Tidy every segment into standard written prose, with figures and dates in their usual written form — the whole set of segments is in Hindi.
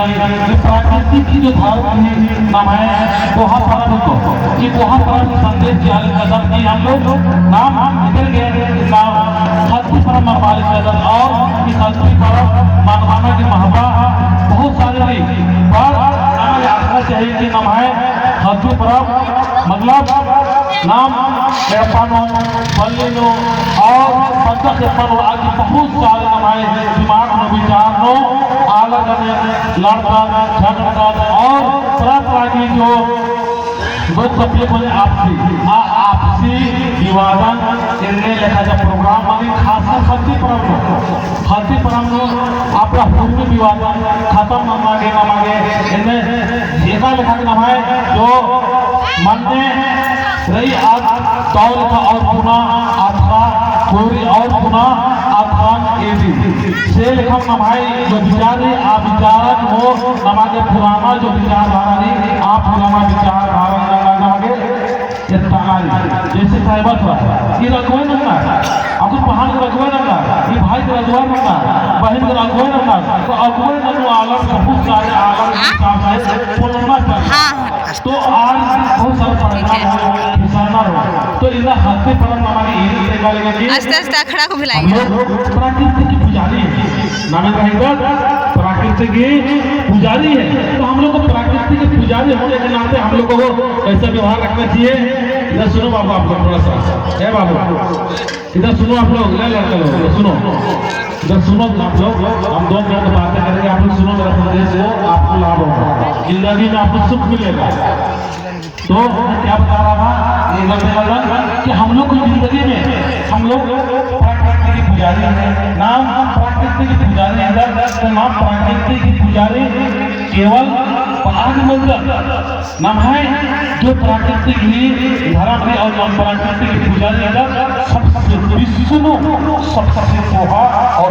प्राकृतिक की जो धारण नाम है दोहा परम को, ये दोहा परम संदेश की हाल कदम की हम लोग नाम निकल गए नाम खत्ती परम मालिक कदम और कि खत्ती परम मानवाना के महबा बहुत सारे नहीं पर हमें आस्था चाहिए कि नाम है खत्ती परम मतलब नाम व्यापारो बल्लेनो और पंचक पनो आदि बहुत सारे हमारे दिमाग में विचार नो अलग अलग लड़का झगड़ा और तरह तरह की जो तकलीफ है आपसी विवादन इनने लिखा जा प्रोग्राम मानी खासकर खत्ती परम आपका पूर्व विवादन खत्म न मांगे इनने ऐसा लिखा के नाम है जो मन में रही आज तौल का और पुनः आत्मा पूरी और पुनः आत्मान एवी से लिखा नाम है जो विचारे आप विचारक हो नमागे पुराना जो विचारधारा नहीं आप पुराना विचारधारा नमागे जैसे साहिबत हुआ ये रखवे नंगा आपको पहाड़ का रखवे नंगा ये भाई का रखवा नंगा बहन का रखवे नंगा तो अगवे नंगा आलम बहुत सारे आलम सामने पुराना तो आज बहुत सारे परिणाम हो तो इधर हाथे परम हमारी ये निकालेंगे कि आस्ते आस्ते अखड़ा को मिलाएंगे प्रकृति की पुजारी है नाम रहेगा प्रकृति की पुजारी है तो हम लोग को प्रकृति के पुजारी होने के नाते हम लोग को कैसा व्यवहार रखना चाहिए इधर सुनो बाबू आप लोग थोड़ा सा है बाबू इधर सुनो आप लोग ले लड़के लोग सुनो इधर सुनो आप लोग हम 2 मिनट बातें करेंगे आप लोग सुनो मेरा संदेश हो आपको लाभ होगा जिंदगी में आपको सुख मिलेगा तो क्या बता रहा था ये कि हम लोग की जिंदगी में हम लोग प्रकृति की पुजारी है नाम प्रकृति की पुजारी है तो नाम प्रकृति की पुजारी केवल पहाड़ मंदिर नाम है जो प्रकृति की धर्म है और नाम प्रकृति की पुजारी है सबसे विष्णु सबसे पोहा और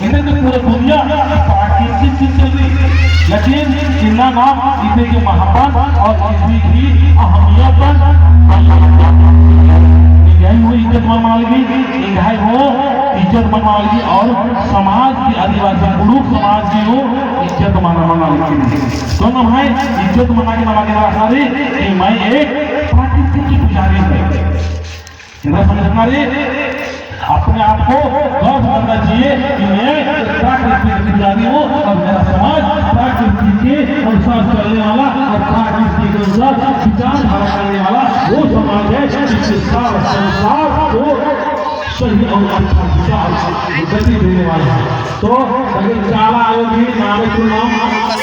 इधर तो पूरी दुनिया प्राकृतिक की चल रही लेकिन इनका नाम इसे के महापन और इसी की अहमियत इज्जत मनवाएगी इधाई हो इज्जत मनवाएगी और समाज की आदिवासी पुरुष समाज की हो इज्जत मनवाएगी तो नाम है इज्जत मना के सारी मैं एक प्राकृतिक की पुजारी हूँ अपने आप को गर्व करना चाहिए कि मैं प्राकृतिक की पुजारी हूँ और मेरा समाज प्राकृतिक के अनुसार चलने वाला और प्राकृतिक के अनुसार विचारधारा करने वाला वो समाज है जिससे सारा संसार को सही और अच्छा विचार गति देने वाला है तो अगर चाला आयोगी नाम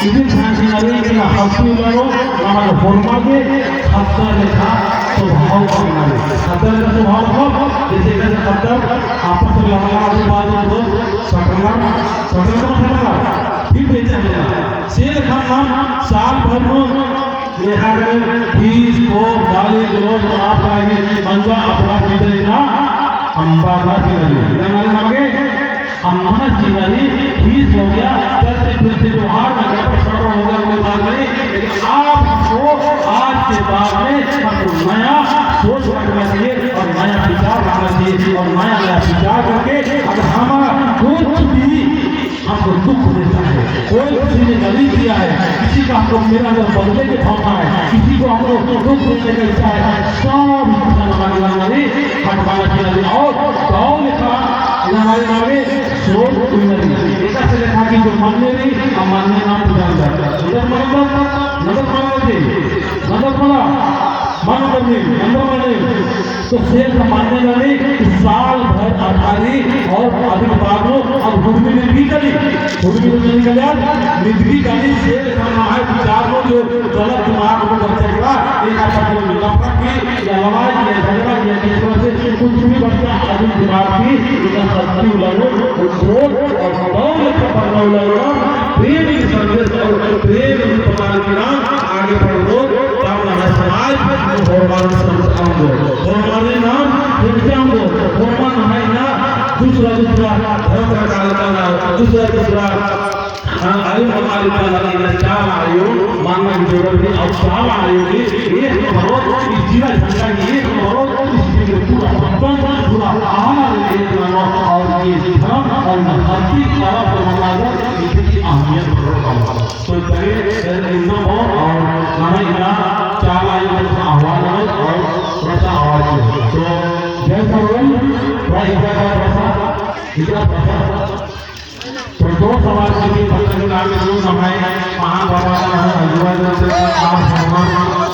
इसी झांसी नदी के हफ्ते वालों नाम फॉर्मा के खत्ता लिखा स्वभाव करना है खत्ता का स्वभाव को जैसे कि खत्ता आपस में लड़ाई के बाद वो सकला ठीक है शेर खान नाम साल भर में यहाँ के फीस को गाली गलौज आप आएंगे मंजा अपना पीते ना अंबाला की नदी नमागे अम्मा जी नदी फीस हो गया चलते फिरते जो हार में गया सड़ हो गया कोई बात नहीं लेकिन आपको आज के बाद में नया सोच रखना चाहिए और नया विचार रखना चाहिए और नया विचार करके अगर हमारा कुछ भी हमको दुख देता है कोई किसी ने गलती किया है किसी का हमको मेरा अंदर बदले के भावना है किसी को हमको दुख देने का इच्छा है सब हटवाना चाहिए और गाँव लिखा हमारे नामे सोच कोई नहीं ऐसा से लिखा कि जो मानने नहीं हम मानने नाम पुजारी जाता है नजर मानो करने तो शेर का मानने वाले साल भर अठारी और अधिक बागों अब हुडमी ने भी करी हुडमी ने निकल निधि करी शेर का है विचार को जो गलत दिमाग को बच्चे का एक आपस में नफरत की या लड़ाई या झगड़ा या किसी तरह से कुछ भी बच्चा अधिक दिमाग की इधर सत्ती उलगो क्रोध और दौलत पर उलगो प्रेम की संदेश और प्रेम की प्रकार के नाम आगे बढ़ो समाज हमारे नाम हमारे ना दूसरा धर्म का दूसरा आयु हमारी चाल आयु मानना की जरूरत नहीं और चाल आयु एक बहुत जीवन संख्या एक बहुत पूरा आहार और ये धर्म और भक्ति ahmiyat berkembang. So dari itu और हमें यहाँ चार आयु का आह्वान है और रसा आवाज है. So जैसा रोल राइट का रसा इधर तो दो समाज के बीच पत्रकार में जो समय महाबाबा है युवा जन आप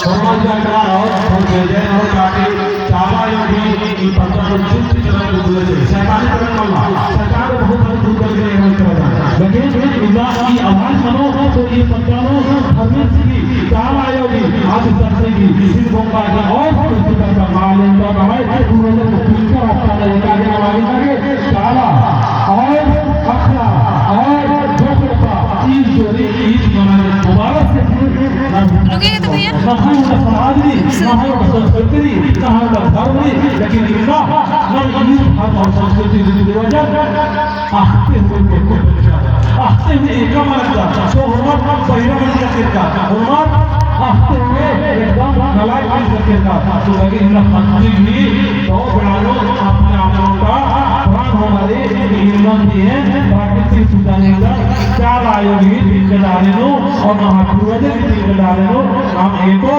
समाज का और जय और काटे चावा योगी इन पत्रकार चिंत तरह गुजरे सरकार तरह मल्ला सरकार बहुत सारे दूर कर रहे हैं लेकिन इजा की आवाज सुनो तो ये पत्रकारों धर्मेश की चावा योगी आज सरसे की इस बोंगा की और पुस्तक का माल इनका हमारे पूरे को पीकर अपना लगा के आगे चावा और अखरा और जोड़ता इस जोड़ी इस बनाने दोबारा से रुकेगा तो भैया कहाँ का समाज नहीं कहाँ का संस्कृति नहीं कहाँ का धर्म नहीं लेकिन इनका न इस धर्म और संस्कृति रीति रिवाज आते हुए एक मानता तो हमारा पहिला मंदिर करता हमारा आते हुए एकदम गला की करता तो लगे इनका पंछी भी तो बड़ा लोग अपने आप का प्राण हमारे हिम्मत दिए बाकी से सुधारने का चार आयोगी दिन के डाले लो और महापुरुष दिन के डाले लो हम एको